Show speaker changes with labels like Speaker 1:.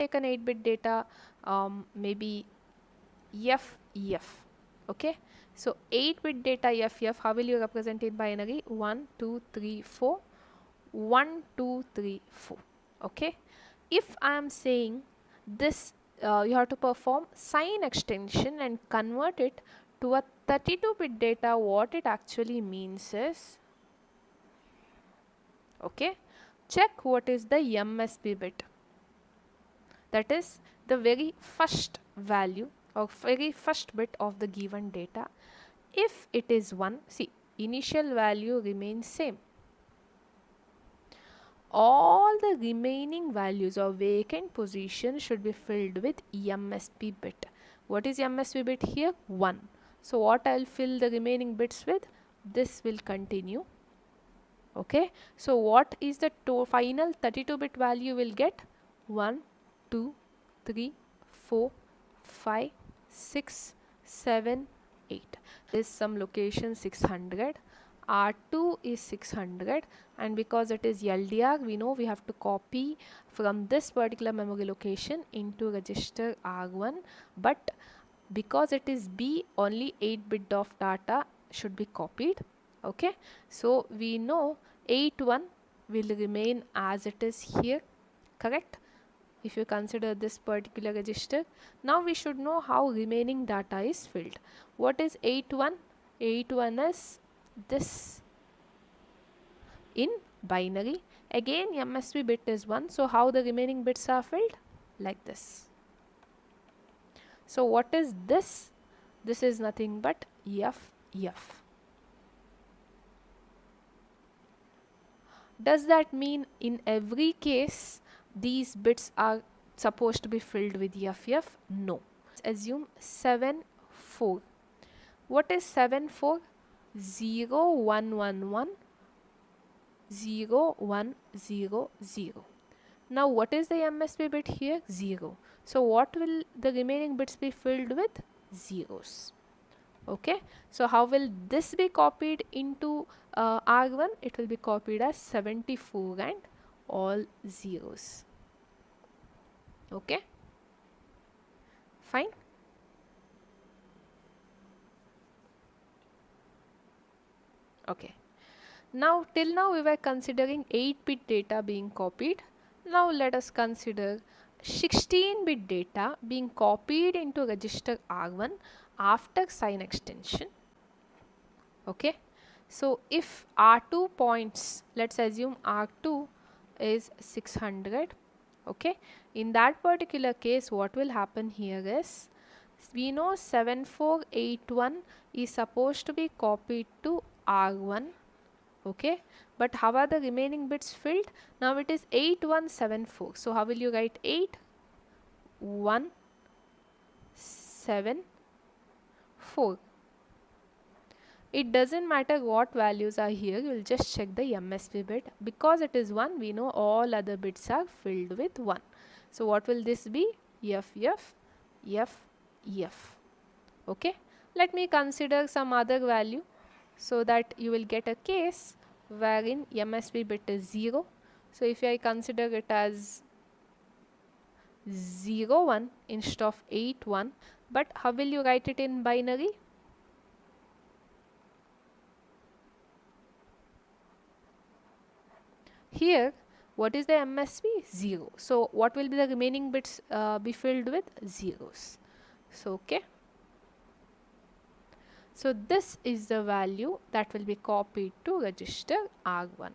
Speaker 1: take an 8-bit data, maybe FF. Okay, so 8-bit data FF, how will you represent it binary? 1 2 3 4 1 2 3 4. Okay, if I am saying this, you have to perform sign extension and convert it to a 32-bit data. What it actually means is, okay, check what is the MSB bit, that is the very first value or very first bit of the given data. If it is 1, see, initial value remains same. All the remaining values or vacant positions should be filled with MSB bit. What is MSB bit here? 1. So what I'll fill the remaining bits with? This will continue. Okay, so what is the final 32-bit value will get? 1 2 3 4 5 6 7 8. There is some location 600, R2 is 600, and because it is LDR, we know we have to copy from this particular memory location into register R1, but because it is B, only 8-bit of data should be copied. Okay, so we know 81 will remain as it is here, correct, if you consider this particular register. Now we should know how remaining data is filled. What is 81? 81 is this in binary. Again MSB bit is 1, so how the remaining bits are filled? Like this. So what is this? This is nothing but FF. Does that mean in every case these bits are supposed to be filled with FF? No. Let's assume 7 4. What is 7 4? 0 1 1 1 0 1 0 0. Now what is the MSB bit here? 0. So what will the remaining bits be filled with? Zeros. Okay, so how will this be copied into R1? It will be copied as 74 and all zeros. Okay, fine. Okay, now till now we were considering 8-bit data being copied. Now let us consider 16-bit data being copied into register R1 after sign extension. Okay, so if R2 points, let's assume R2 is 600. Okay, in that particular case what will happen here is, we know 7481 is supposed to be copied to R1. Okay, but how are the remaining bits filled? Now it is 8174. So how will you write 8 1 7 4? It doesn't matter what values are here, you will just check the MSB bit. Because it is 1, we know all other bits are filled with 1. So what will this be? FF. Okay, let me consider some other value so that you will get a case wherein MSB bit is 0. So if I consider it as 0 1 instead of 8 1, but how will you write it in binary? Here what is the MSB? 0. So what will be the remaining bits be filled with? Zeros. So okay, so this is the value that will be copied to register R1.